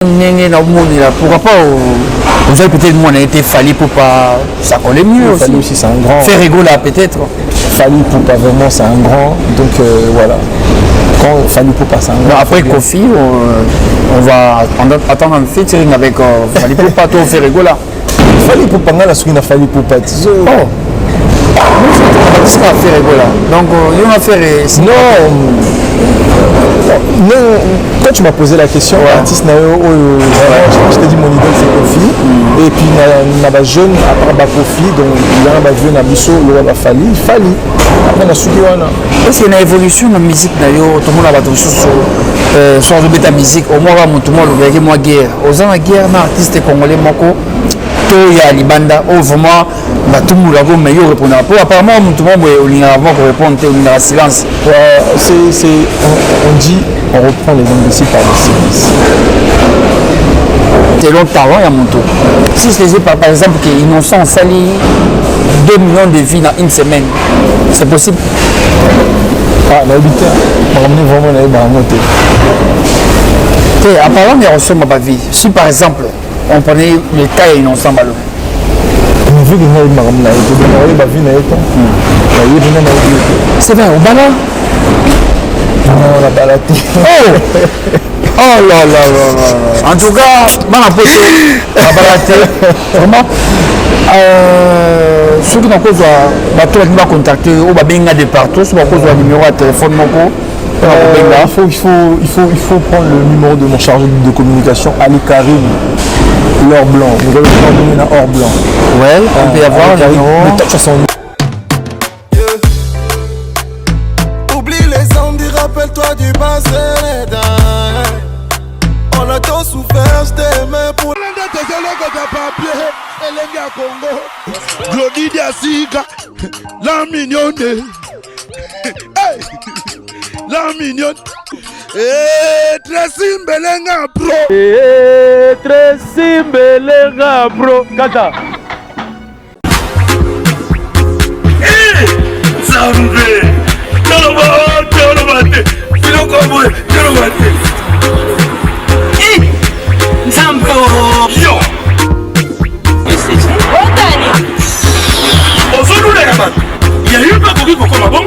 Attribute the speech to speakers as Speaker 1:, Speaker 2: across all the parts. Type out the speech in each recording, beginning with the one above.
Speaker 1: Pourquoi pas vous avez peut-être moins été Fally Ipupa, ça collait mieux aussi.
Speaker 2: Fally aussi c'est un grand.
Speaker 1: Faire rigoler peut-être.
Speaker 2: Fally Ipupa vraiment c'est un grand, donc voilà. Quand Fally Ipupa c'est un grand.
Speaker 1: Bon, après Kofi, on va attendre un featuring avec Fally Ipupa, tout faire rigoler.
Speaker 2: Fally Ipupa nga la suki na Fally Ipupa.
Speaker 1: Oh. Qu'est-ce qu'on va faire rigoler? Donc il va faire.
Speaker 2: Non, quand tu m'as posé la question, artiste je t'ai dit mon idole c'est Kofi. Et puis il y a des jeunes à part Kofi, donc il y a des jeunes à Bisso, il y a Fally. Après la suki wana.
Speaker 1: Est-ce qu'il y a une évolution dans la musique d'ailleurs? Tout le monde a battu sur la musique. Au moins tout le monde a moi guerre. Aux ans la guerre, un artiste congolais moko. Il y a Libanda, vraiment, tout le monde a meilleur répondre. Apparemment, tout le monde a répondre, il y a silence.
Speaker 2: On dit, on reprend les imbéciles par le silence.
Speaker 1: C'est long talent, il y a mon tour. Si je disais par exemple qu'Innocent sali 2 millions de vies dans une semaine, c'est possible?
Speaker 2: Ah, on a habité, on a ramené vraiment la montée.
Speaker 1: Apparemment, il y a reçu ma vie. Si par exemple, on prenait le cas Innocent Malo.
Speaker 2: Vu que nous avons
Speaker 1: c'est vrai, au bala.
Speaker 2: On a balaté.
Speaker 1: Oh là là là. En tout cas, on a posé la balaté. Vraiment. Ceux qui n'ont pas contacté, on va bien de partout, sur le numéro de téléphone.
Speaker 2: Il faut prendre le numéro de mon chargé de communication, Ali Karim, l'or blanc. Vous avez donné un or blanc.
Speaker 1: Ouais, on peut y avoir le numéro.
Speaker 3: Oublie les ondes, rappelle-toi du passé. On a tous souffert, je t'aimais pour
Speaker 4: Glody Diasiga, la mignonne. La mignonne. Tracy Mbelenga bro.
Speaker 5: Tracy Mbelenga bro. Kata.
Speaker 4: Zambe. Tolobate. Filokoboy. Tolobate. Zambo. Yo. Il y a eu pas de pour comme bon.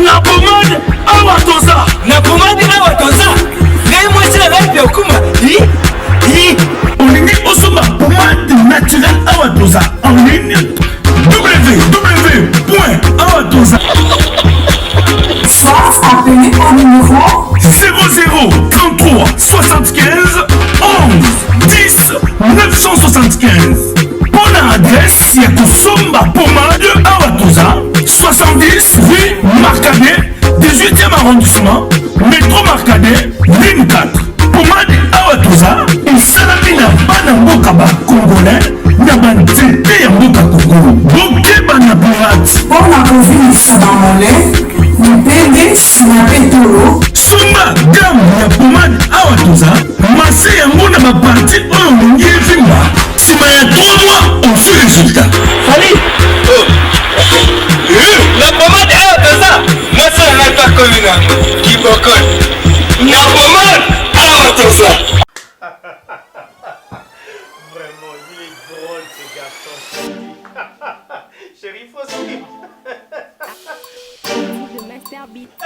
Speaker 4: Na pomade awatoza. Na pomade awatoza. Mais moi c'est la vie au kuma. On est au sommet pomade naturelle awatoza. En ligne www.awatoza.
Speaker 6: Soit appelé au numéro
Speaker 4: 00 33 75 11 10 975. Bonne adresse, il y a Kosomba Pomade Awatoza, 70 rue Marcadet, 18e arrondissement, métro Marcadet, ligne 4. Pomade Awatoza, et Salamina Banamboka Congolais, Nabanzete Yamboka Congo, Boke Banapirat.
Speaker 6: pour la province Sabamolais, Nipende Sinapetolo.
Speaker 4: Sumba gamme ya pomade Awatoza, Massé Yangona Baparti, on y est vimba. Si ma y a 3 mois, on fait le résultat.
Speaker 7: Allez. La pommade est Awatoza. Moi ça n'a pas connu qui bocole. La pommade Awatoza.
Speaker 5: Vraiment, il est drôle ce garçon. Chérie, faut suivre.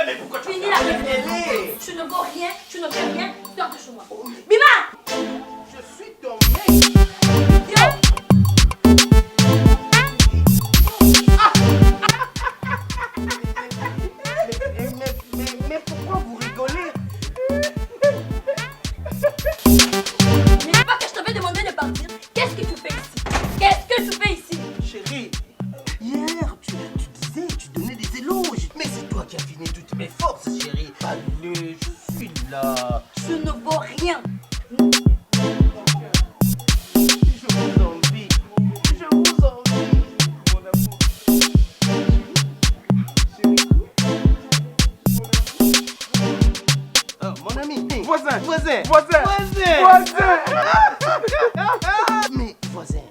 Speaker 8: Mais pourquoi tu finis la réunion? Tu ne vaux rien, tu ne fais rien, sors de chez moi. Bima!
Speaker 5: Je suis ton mec.
Speaker 7: Mais pourquoi vous rigolez?
Speaker 8: Mais c'est pas que je t'avais demandé de partir. Qu'est-ce que tu fais ici? Qu'est-ce que tu fais ici?
Speaker 7: Chérie, hier tu disais, tu donnais des éloges. Mais c'est toi qui as fini toutes mes forces, chérie. Allez, je suis là.
Speaker 8: Tu ne vaux rien.
Speaker 7: Je vous envie. Je vous envie. Mon amour. Chérie. Oh, mon ami.
Speaker 5: Voisin.
Speaker 7: Mais voisin,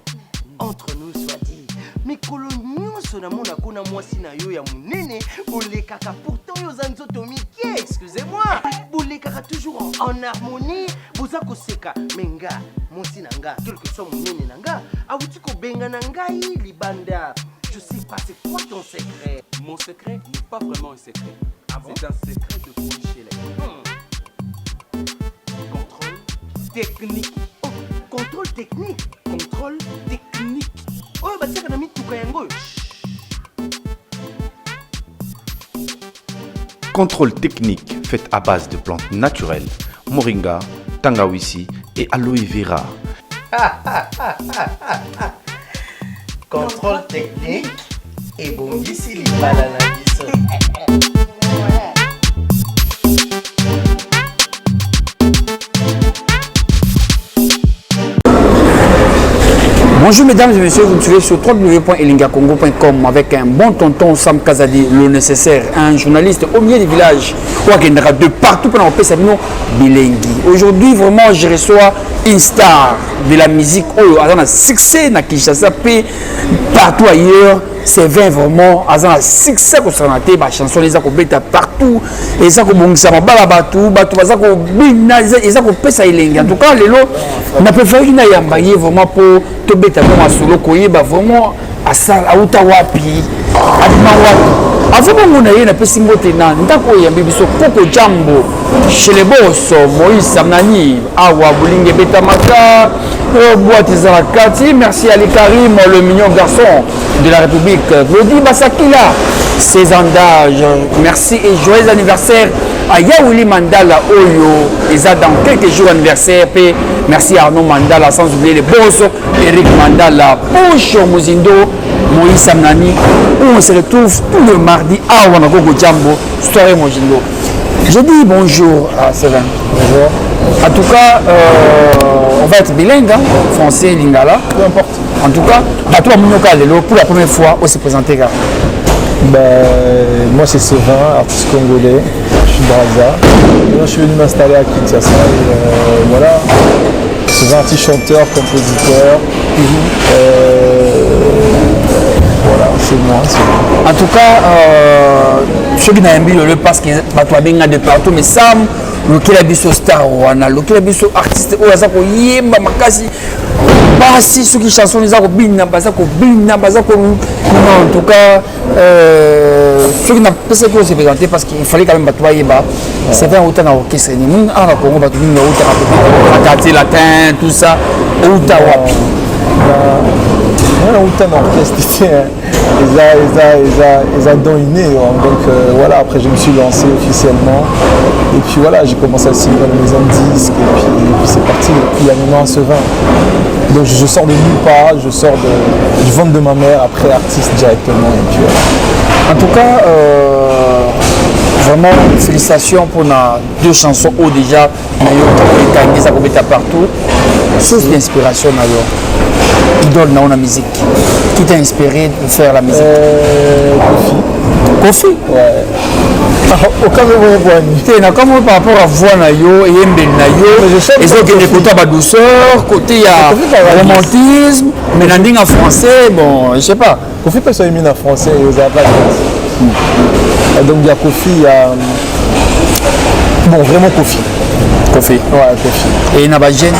Speaker 7: entre nous soit dit, mes coloniaux sont dans mon mpona mwasi na yo ya munene bolekaka pourtant yo za nzoto mike excusez-moi bolekaka toujours en harmonie boza koseka menga mwasi na nga quelque soit munene na nga awuti kobenga na ngai libanda. Je sais pas, c'est quoi ton secret?
Speaker 9: Mon secret n'est pas vraiment un secret. Ah bon? C'est un secret de Michel. Contrôle technique.
Speaker 7: Oh, contrôle technique.
Speaker 9: Contrôle technique.
Speaker 7: Oh, bah c'est qu'on a mis tout kayango.
Speaker 10: Contrôle technique fait à base de plantes naturelles, moringa, tangawizi et aloe vera.
Speaker 7: Contrôle technique et bon ici les bananes.
Speaker 1: Bonjour mesdames et messieurs, vous me suivez sur www.elingacongo.com avec un bon tonton Sam Kazadi, le nécessaire, un journaliste au milieu du village, de partout pendant le pays, bilingue. Aujourd'hui, vraiment, je reçois une star de la musique, un succès na Kinshasa, partout ailleurs. C'est vraiment un succès pour se rater, les chansons les accompagner partout, et ça comme ça m'a batou, ça comme pesa ilengi. En tout cas, les lots, on a préféré une ayambaye vraiment pour te bêta comme un solo koye, vraiment à ça, à Outawapi, à Dimawapi. Avant qu'on ait une petite motena, nous avons eu un bébé sur Coco Jambo, chez les boss, Moïse Samnani, Awa Boulingue Betamaka, Boîte Zarakati, merci Ali Karim, le mignon garçon de la République, Claudie Bassakila, 16 ans d'âge, merci et joyeux anniversaire à Yaouli Mandala Oyo, et ça dans quelques jours anniversaire, merci à Arnaud Mandala, sans oublier les boss, Eric Mandala, Poucho Mouzindo, Moïse Samnani, où on se retrouve tous les mardis à Wanagogo Jambo, soirée Mojindo. Je dis bonjour à Sévin.
Speaker 2: Bonjour.
Speaker 1: En tout cas, on va être bilingue, hein, français, lingala.
Speaker 2: Peu importe.
Speaker 1: En tout cas, pour la première fois, on s'est présenté.
Speaker 2: Moi c'est Sévin, artiste congolais. Je suis Braza. Je suis venu m'installer à Kinshasa. Et voilà. Sévin, artiste chanteur, compositeur. Voilà, c'est moi.
Speaker 1: En tout cas, ceux qui n'ont pas le parce que tu de partout, mais Sam, lequel a vu ce star, lequel a vu ce artiste, yemba makasi, basi ceux qui chansons les arts bina, en tout cas, ceux qui n'ont pas se présenter parce qu'il fallait quand même battre yeba. C'est un autant orchestre, nous en Congo battu une autre quartier latin, tout ça, Outawapi.
Speaker 2: Autant d'orchestre, ils ont donné. Donc voilà, après je me suis lancé officiellement. Et puis voilà, j'ai commencé à signer dans les maisons de disques. Et puis c'est parti. Et puis il y a maintenant un Sévin. Donc je sors de nulle part, je sors du ventre de ma mère, après artiste directement. Et puis,
Speaker 1: En tout cas, vraiment félicitations pour nos deux chansons haut déjà. Ça partout. Source d'inspiration d'ailleurs. Idole dans la musique. Qui t'a inspiré de faire la musique? Kofi.
Speaker 2: Ouais.
Speaker 1: Aucun moment comment par rapport à voix nayo et mbel nayo et ça que les côtés à douceur côté à romantisme mais landing en français bon je sais pas
Speaker 2: Kofi peut soit émis en français et aux attaques donc il y a Kofi il y a bon vraiment Kofi
Speaker 1: ouais Kofi et Nabagène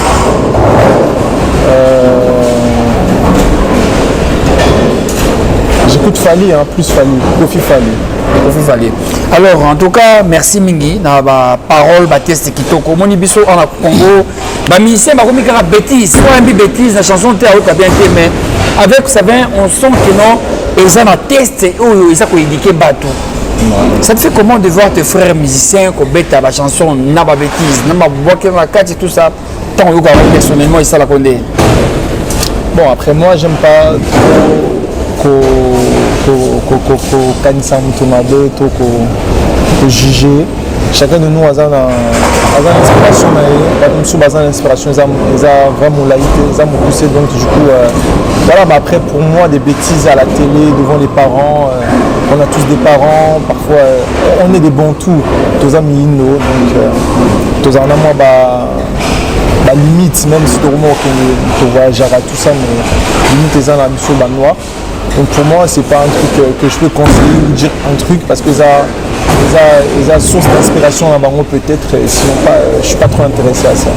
Speaker 2: j'écoute Fali, hein, plus Fali, Kofi Fali.
Speaker 1: Alors, en tout cas, merci Mingi. Dans la parole, la test qui t'a comme on y biso en Congo. Bah, musicien, bah, comme il y a bêtise, soit un bêtise, la chanson t'es à bien fait, mais avec ça, on sent que non, ils ont un test et ils ont indiqué bateau. Ça te fait comment de voir tes frères musiciens qui bêtent la chanson, n'a pas bêtise, n'a pas boqué la carte et tout ça. Tant que personnellement, ils sont la condé.
Speaker 2: Bon, après moi, j'aime pas kanisa mutu mabe to ko juger. Chacun de nous a une inspiration bato une inspiration ils ont vraiment laïté ils ont poussé donc du coup voilà mais après pour moi des bêtises à la télé devant les parents on a tous des parents parfois on est des bons tours tous amis donc tous en moi bah limite même si tu remontes tu voyages à tout ça mais limite les gens la mission banois Donc pour moi, c'est pas un truc que je peux conseiller ou dire un truc parce que ça source d'inspiration à Bango peut-être, sinon pas, je suis pas trop intéressé à ça.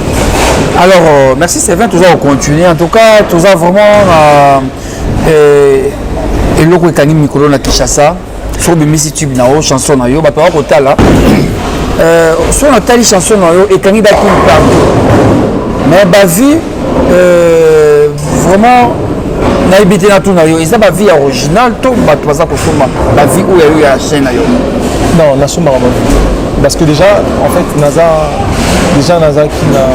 Speaker 1: Alors, merci Sylvain, toujours on continue. En tout cas, tout ça vraiment et le coup Kani Mikolo na Kinshasa, sur le YouTube na o chanson na yo, bah par contre là, sur la telle chanson na yo et Kani d'accord partout. Mais bah vie vraiment na ibité na tout na yo, ils ont ba vie originale, tout bah tout ça pour soma, ba vie où il y a chaîne na yo.
Speaker 2: Non, na soma ba vie. Parce que déjà, en fait, Naza qui n'a.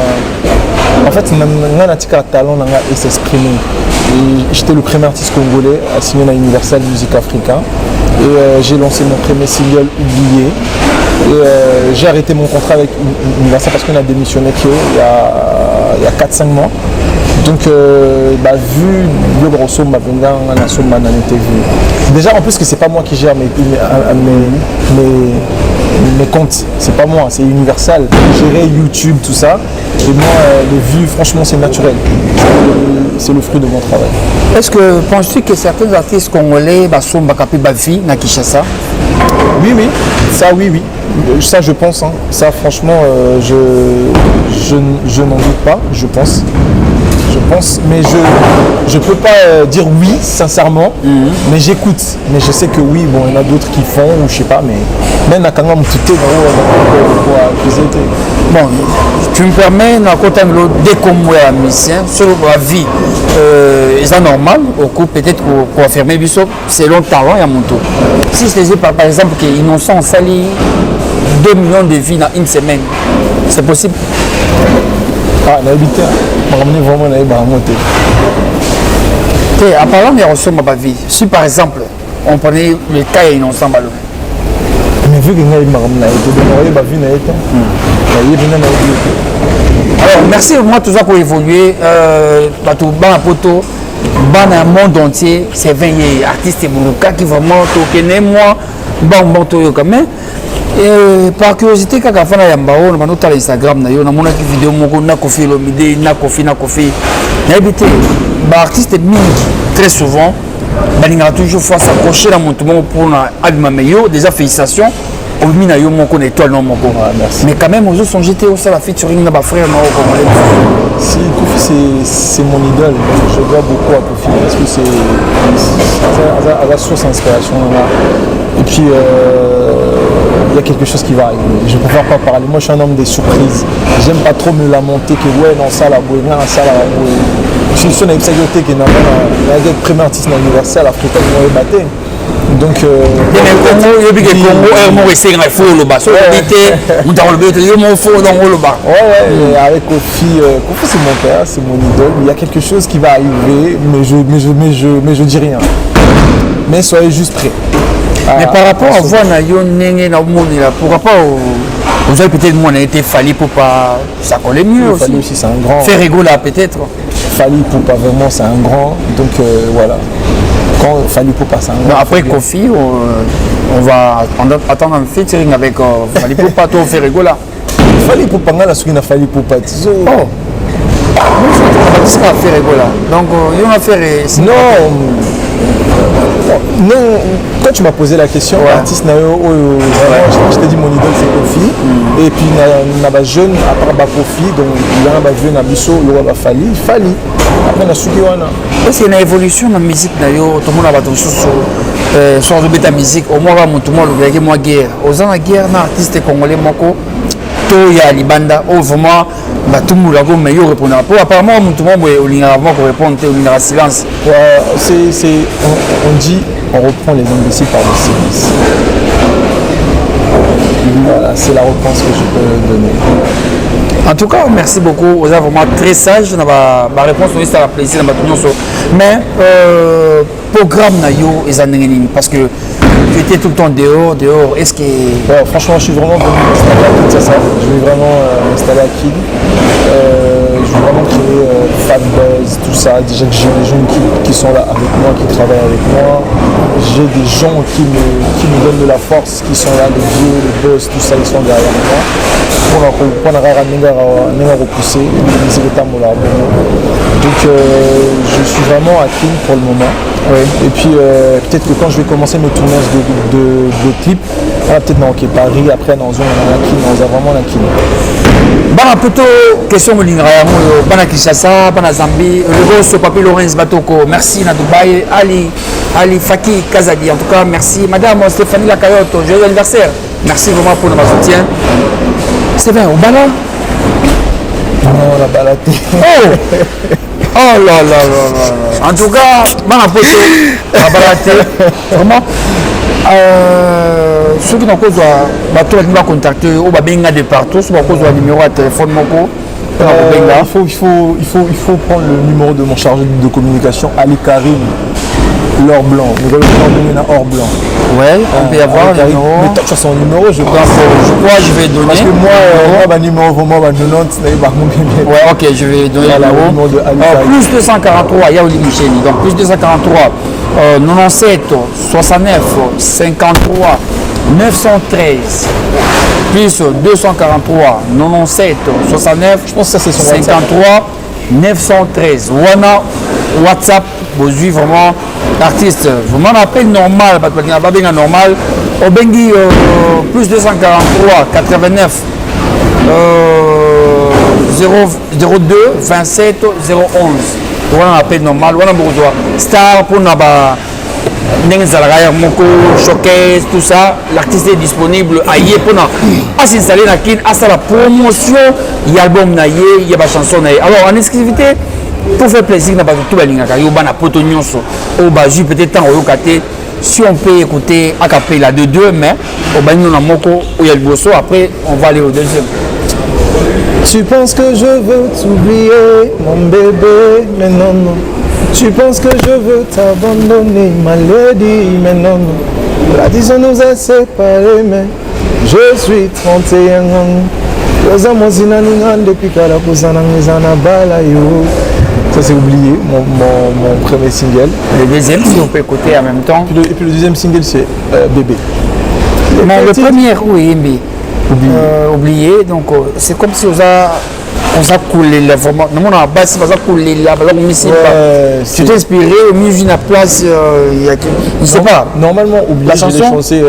Speaker 2: En fait, Nanatika talent et s'exprimer. J'étais le premier artiste congolais à signer à Universal Music Africa. Et j'ai lancé mon premier single Oublié. Et j'ai arrêté mon contrat avec Universal parce qu'on a démissionné il y a 4-5 mois. Donc, vu le gros somme, déjà en plus que c'est pas moi qui gère mes comptes, c'est pas moi, c'est Universal. Gérer YouTube, tout ça. Et moi, les vues, franchement, c'est naturel. C'est le fruit de mon travail.
Speaker 1: Est-ce que penses-tu que certains artistes congolais sont capables de vie à Kinshasa?
Speaker 2: Oui, ça oui. Ça je pense, hein. Ça franchement, je n'en doute pas, je pense, mais je peux pas dire oui sincèrement, mais j'écoute, mais je sais que oui, bon, il y en a d'autres qui font ou je sais pas, mais même à quand même tout
Speaker 1: bon, tu me permets na côté dès qu'on est musicien sur la vie c'est normal au coup peut-être pour affirmer biso selon talent et mon tour. Si je disais par exemple que Innocent sali 2 millions de vies dans une semaine, c'est possible?
Speaker 2: Ah, on a habité, on a ramené vraiment la montée.
Speaker 1: En parlant de ressources ma vie, si par exemple on prenait le cas Innocent Balo.
Speaker 2: Mais vu que nous avons vie,
Speaker 1: alors merci moi tout ça pour évoluer dans poto dans le monde entier. C'est 20 artistes qui vraiment tokené moi bon quand même. Et par curiosité quand on fait yambao on va Instagram na yo na mona ki vidéo moko na kofi lomide na kofi na habité ba artiste très souvent balinga toujours fois s'approcher dans mon tout pour na abima meilleur déjà félicitations au mina yo moko na étoile non moko. Merci. Mais quand même aux autres sont jetés au la featuring na ba frère na congolais.
Speaker 2: Si Kofi c'est mon idole, je dois beaucoup à Kofi parce que c'est à la source d'inspiration là. Et puis il y a quelque chose qui va arriver. Je préfère pas parler. Moi je suis un homme des surprises. J'aime pas trop me lamenter que ouais dans ça la boue, dans ça la boue. Je suis sur une sécurité qui n'a pas le premier artiste universel africain qui m'a battu. Donc avec Kofi, c'est mon père, c'est mon idole. Il y a quelque chose qui va arriver, mais je dis rien. Mais soyez juste prêts.
Speaker 1: Mais par rapport à voir pourquoi pas vous avez peut-être moins été Fali pour pas ça collait mieux aussi.
Speaker 2: Fali aussi c'est un grand.
Speaker 1: Faire rigoler peut-être.
Speaker 2: Fali pour pas vraiment c'est un grand, donc voilà. Quand Fali pour pas c'est un grand.
Speaker 1: Après Kofi on va attendre un featuring avec Fali pour pas tout faire rigoler.
Speaker 2: Fali pour pas la souki na Fali pour pas tizo.
Speaker 1: Oh. Ça va faire rigoler. Donc il va faire
Speaker 2: non, quand tu m'as posé la question, artiste je t'ai dit mon idole c'est Kofi. Et puis on a jeune à part Kofi, donc il y a un jeune à Bisso, il a Fali. Après on a Sukiwana.
Speaker 1: Est-ce qu'il y a une évolution dans la musique d'ailleurs? Tout le monde a battu sur le bêta musique. Au moins tout le monde a moi guerre. Aux ans la guerre, un artiste congolais moko. Il y a Libanda, vraiment, tout le monde a meilleur répondre. Apparemment, tout le monde a répondre, il y a silence.
Speaker 2: On dit, on reprend les imbéciles par le silence. Voilà, c'est la réponse que je peux donner.
Speaker 1: En tout cas, merci beaucoup. Vous êtes vraiment très sage. Ma réponse est à la plaisir. Mais, programme Nayo et Zanengeni, parce que tu étais tout le temps dehors. Est-ce que.
Speaker 2: Ouais, franchement, je suis vraiment venu m'installer à Kinshasa. Je vais vraiment m'installer à Kin. Je vais vraiment créer fanbase, tout ça. Déjà que j'ai des gens qui sont là avec moi, qui travaillent avec moi. J'ai des gens qui me donnent de la force, qui sont là, les vieux, les boss, tout ça, ils sont derrière moi. Repousser, donc je suis vraiment à Kin pour le moment. Et puis peut-être que quand je vais commencer mes tournages de clips, peut-être non, ok, Paris, après dans zone on a vraiment la kin.
Speaker 1: Bana plutôt question Molingra, Bana Kinshasa, Bana Zambie, le gros papier Laurence Batoko, merci na Dubaï, Ali Faki Kazadi, en tout cas merci Madame Stéphanie Lakayoto, joyeux anniversaire, merci vraiment pour notre soutien. C'est bien, au Bala?
Speaker 2: Non, la balatée.
Speaker 1: Oh là là là. En tout cas, Bana Poto, la balatée, vraiment. Ceux qui n'ont pas besoin de contacter ou de partout, ceux qui n'ont pas besoin de numéro de téléphone,
Speaker 2: il faut prendre le numéro de mon chargé de communication, Ali Karim, l'or blanc. Vous allez prendre or blanc.
Speaker 1: Ouais, on peut y avoir le numéro.
Speaker 2: Mais toi, tu as son numéro, je crois.
Speaker 1: Je vais donner.
Speaker 2: Parce que moi, numéro vraiment,
Speaker 1: ouais, ok, je vais donner le numéro de Ali Karim. Plus 243, il y a Oli Micheli. Donc plus 243, 97, 69, 53, 913. Plus 243, 97, 69, je pense que ça c'est 53, 913. Wana WhatsApp, vous suivez vraiment l'artiste. Vraiment un appel normal, parce qu'il n'y a pas bien normal. Au Bengi, plus 243, 89, 02, 27, 011. Voilà un appel normal. Voilà bourgeois. Star pour Naba. Moko, showcase, tout ça, l'artiste est disponible à y pour s'installer dans la promotion, il y a l'album, il y a la chanson. Alors en exclusivité, pour faire plaisir, il y a tout le monde peut-être si on peut écouter a cappella de 2 mais après on va aller au deuxième.
Speaker 2: Tu penses que je veux t'oublier, mon bébé, mais non, non. Tu penses que je veux t'abandonner, ma lady, mais non, non. La disons nous a séparés, mais je suis 31 ans. Depuis que la ça c'est oublié, mon premier single.
Speaker 1: Le deuxième, si on peut écouter en même temps.
Speaker 2: Et puis le deuxième single, c'est Bébé.
Speaker 1: Mais le premier, oui, mais oublié. Donc c'est comme si on a coulé la vraiment. Non, on a base, on a coulé là, alors on tu t'es inspiré, mise une place, il y a, je sais pas.
Speaker 2: Normalement, oublié, je l'ai chanté.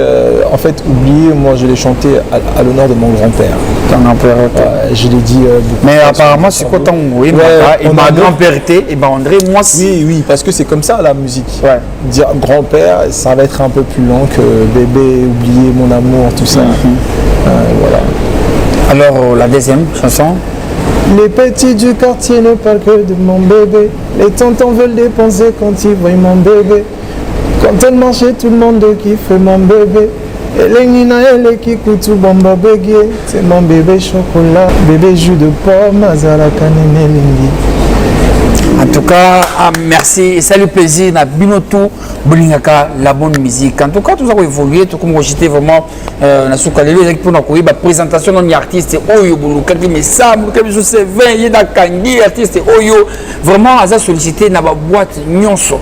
Speaker 2: En fait, oublié, moi, je l'ai chanté à l'honneur de mon grand-père.
Speaker 1: Ton grand-père.
Speaker 2: Je l'ai dit.
Speaker 1: Mais apparemment, c'est quoi ton oui, et ma grand-père était, et ben André, moi.
Speaker 2: Oui, parce que c'est comme ça la musique.
Speaker 1: Ouais.
Speaker 2: Dire grand-père, ça va être un peu plus long que bébé, oublier mon amour, tout ça. Voilà.
Speaker 1: Alors, la deuxième chanson.
Speaker 2: Les petits du quartier ne parlent que de mon bébé. Les tontons veulent dépenser quand ils voient mon bébé. Quand elle marchait, tout le monde kiffe mon bébé. Et les nina et les kikutu bomba bégué. C'est mon bébé chocolat, bébé jus de pomme, azala kanene lingi.
Speaker 1: En tout cas, merci et salut plaisir na binotou bolingaka la bonne musique. En tout cas, tout ça va évoluer, tout comme j'étais vraiment na soukalelo avec pour na la présentation d'un artiste oyo boluka qui me semble que je sais 20 il y a kangi artiste oyo vraiment aza sollicité na ba boîte nyonso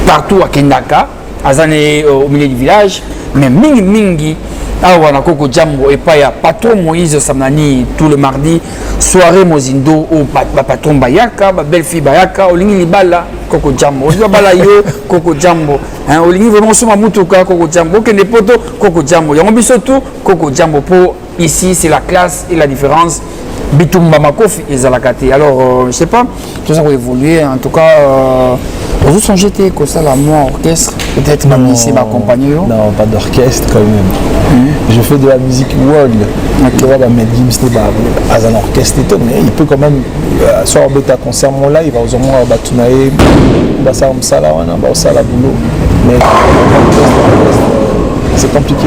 Speaker 1: partout à Kendaka, azane au milieu du village, mais mingi awa na Koko Jambo et pas ya patron Moïse Samnani tout le mardi soirée Mozindo au patron Bayaka ba belle fille Bayaka olingi libala Koko Jambo olingi bala yo Koko Jambo hein olingi vraiment soma mutuka Koko Jambo que ne poto Koko Jambo yango biso tout Koko Jambo pour ici c'est la classe et la différence Bitumba Makofi et Zalakate. Alors je sais pas tout ça va évoluer en tout cas vous songez comme ça la moi orchestre peut-être même ici m'accompagner.
Speaker 2: Non, pas d'orchestre quand même. Je fais de la musique world. Tu vois, mais à un orchestre et tout, mais il peut quand même soit un concert mon là, il va aux hommes batunae, ça ça là, on va ça la boulot. Mais c'est compliqué.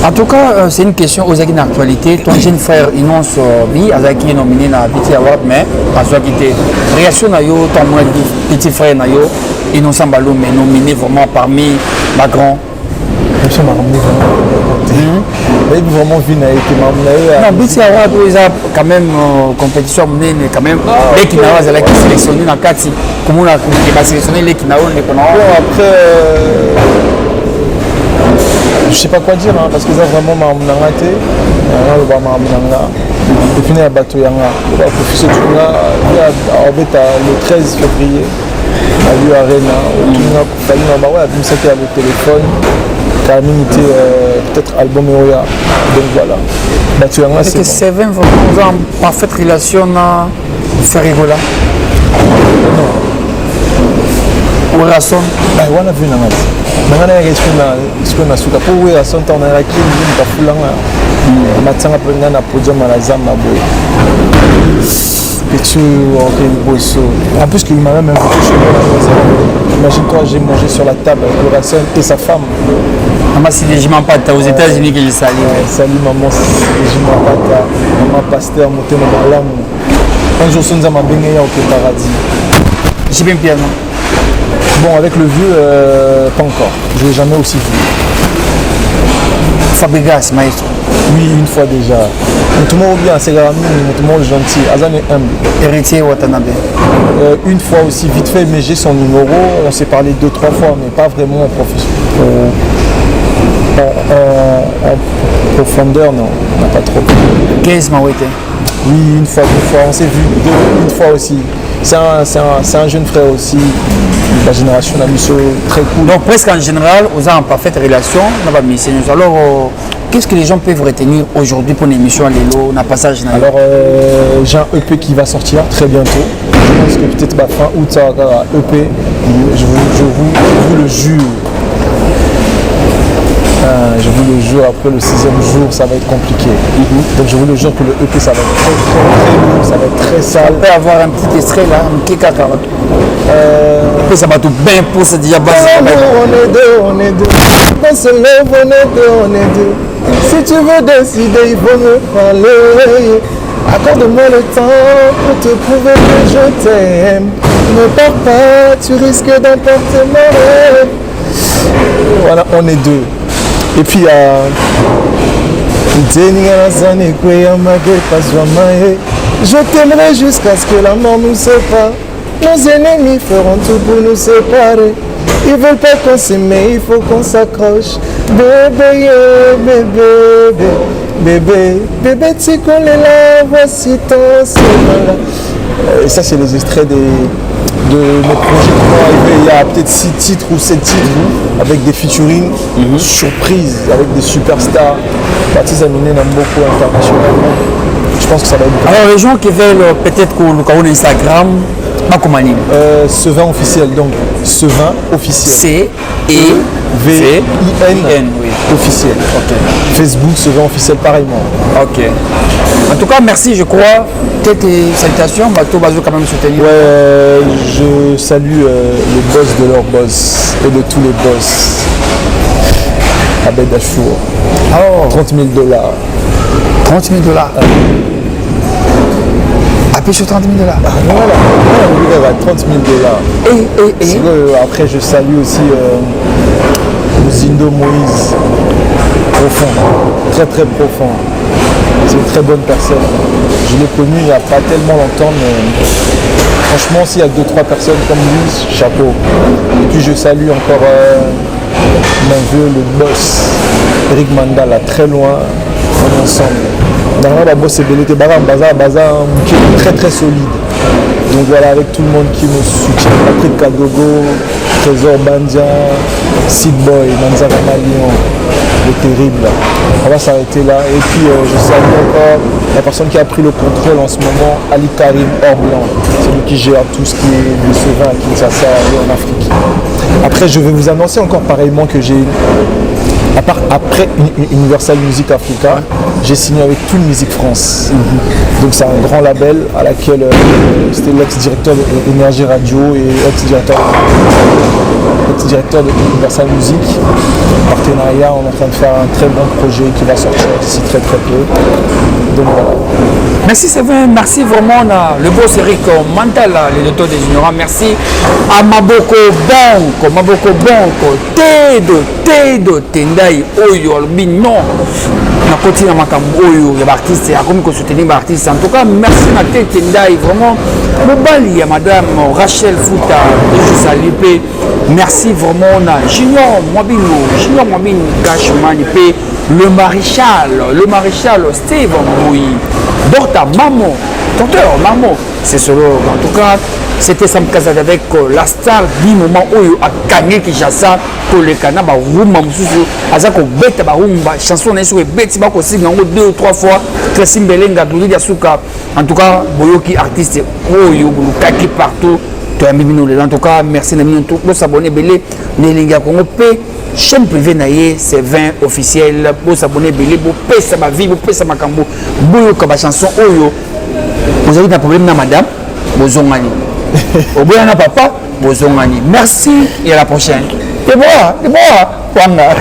Speaker 1: En tout cas, c'est une question aux acquis d'actualité. Ton jeune frère Inonce Bi, Azaki est nominé dans BT Award, mais à soi qui était réaction à yo, ton petit frère Nayo, Inonce Mbalo, mais nominé vraiment parmi ma grand.
Speaker 2: Je m'a ramené vraiment. Vraiment vu
Speaker 1: non, BT Award, ils ont quand même compétition menée, mais quand même les Kinawa, ils ont sélectionné dans 4 comment on a sélectionné les Kinawa, les Kinawa.
Speaker 2: Après. Je sais pas quoi dire hein, parce que ça vraiment m'a raté. Et puis il y a bateau yanga. Le 13 février. Aliou Arena, Fali Namba, c'était avec le téléphone, Carmine était peut-être album Eoya. Donc voilà.
Speaker 1: Est-ce que c'est vraiment en parfaite relation à Ferrigola?
Speaker 2: Non. Ou Rasson? On a vu dans la on a respect na suka pour oui Rasson on a qui ni pas fulanga. Matanga prendre na podium à la zam na boy. Et tu en plus qu'il m'a même invité chez moi. Imagine-toi, j'ai mangé sur la table avec le Rasson et sa femme.
Speaker 1: Maman, c'est des Jimapata aux États-Unis que je salue.
Speaker 2: Salut maman, c'est des Jimapata. Maman pasteur, monté mon malam. Un jour, on m'a baigné au paradis.
Speaker 1: J'ai bien piano.
Speaker 2: Bon, avec le vieux, pas encore. Je ne l'ai jamais aussi vu.
Speaker 1: Fabregas, maestro.
Speaker 2: Oui, une fois déjà. Tout le monde bien, c'est Garami, tout le monde gentil. Azan est humble.
Speaker 1: Héritier Watanabe.
Speaker 2: Une fois aussi, vite fait, mais j'ai son numéro. On s'est parlé 2-3 fois, mais pas vraiment en professionnel. En profondeur, non, on n'a pas trop.
Speaker 1: 15 Mawete.
Speaker 2: Oui, une fois, on s'est vu une fois aussi. C'est un jeune frère aussi, de la génération Namiso, très cool.
Speaker 1: Donc presque en général, vous avez en parfaite relation, alors qu'est-ce que les gens peuvent retenir aujourd'hui pour l'émission à Lelo, un passage?
Speaker 2: Alors j'ai un EP qui va sortir très bientôt. Je pense que peut-être fin août, ça va EP. Je vous le jure. Je vous le jure, après le 6e jour, ça va être compliqué. Donc je vous le jure que le EP, ça va être très lourd, ça va être très sale.
Speaker 1: On peut avoir un petit extrait là, un petit caca. Ça va tout bien pour se dire.
Speaker 2: On est deux. On se lève, on est deux. Si tu veux décider, il faut me parler. Accorde-moi le temps pour te prouver que je t'aime. Ne pars pas, tu risques d'emporter mon rêve. Voilà, on est deux. Et puis, je t'aimerai jusqu'à ce que la mort nous sépare. Nos ennemis feront tout pour nous séparer. Ils veulent pas qu'on s'aime, mais il faut qu'on s'accroche. Bébé, bébé, bébé, bébé, tu connais la voici ton là. Et ça, c'est les extraits de mes projets qui vont arriver. Il y a peut-être 6 titres ou 7 titres avec des featuring surprises, avec des superstars. Baptiste Aminé Namboko internationalement. Je pense que ça va être bien.
Speaker 1: Alors les gens qui veulent peut-être qu'on le Instagram,
Speaker 2: Sevin officiel, donc Sevin officiel. C-E-V-I-N
Speaker 1: oui.
Speaker 2: Officiel. Okay. Facebook Sevin officiel pareillement.
Speaker 1: Ok. En tout cas, merci, je crois. Peut-être salutations, Bateau Bazo quand même soutenir.
Speaker 2: Ouais, je salue le boss de leur boss et de tous les boss. Abed Achour.
Speaker 1: Oh.
Speaker 2: $30 000.
Speaker 1: 30 000 dollars. Appuyez sur 30 000 dollars.
Speaker 2: Voilà, 30 000 $. Et après, je salue aussi Zindo Moïse. Profond, très très profond. C'est une très bonne personne. Je l'ai connu il n'y a pas tellement longtemps, mais franchement, s'il y a 2-3 personnes comme lui, chapeau. Et puis je salue encore mon vieux, le boss, Eric Mandala, très loin, on est ensemble. Dans la bosse, c'est Belete Bazar, qui est très très solide. Donc voilà, avec tout le monde qui me soutient, Patrick Kadogo, Trésor Bandia, Seed Boy, Manzara Malion, le terrible. On va s'arrêter là. Et puis je salue encore la personne qui a pris le contrôle en ce moment, Ali Karim Orblan. C'est lui qui gère tout ce qui est de Sevin à Kinshasa et en Afrique. Après, je vais vous annoncer encore pareillement que j'ai après Universal Music Africa, j'ai signé avec Tool Music France. Donc c'est un grand label à laquelle c'était l'ex-directeur d'Énergie Radio et ex-directeur de Universal Music. Partenariat, on est en train de faire un très bon projet qui va sortir d'ici très très peu. Donc voilà.
Speaker 1: Merci Séverin, merci vraiment le boss Eric Mandala, le docteur des ignorants. Merci à Maboko Bonko, Tedo Tendai Oyo Albino. Na continue makambo oyo ya artiste a comme que soutenir artiste. En tout cas, merci na Tendai vraiment. Mobali ya madame Rachel Fouta, je salue. Merci vraiment na Junior Mobile Cashman P, le maréchal Steve Moui, Dorta Mamo, tonteur Mamo, c'est solo. En tout cas, c'était Sam Kazad avec la star du moment où a gagné Kinshasa pour le Kana ba rumba mususu azako beta ba rumba chanson na sur beti ba ko singa 2 ou 3 fois Tracy Mbelenga Duli Yasuka en tout cas boyoki artiste oyo bulukaki partout to amibino en tout cas merci na mino tout s'abonner belé nelinga Congo pe chaîne privée naie c'est 20 officiel pour s'abonner belé pour pesa ma vie pour pesa makambo boyoka ba chanson oyo vous avez un problème na madame bozongani au bout na papa bozongani merci et à la prochaine. C'est bon, Wanga.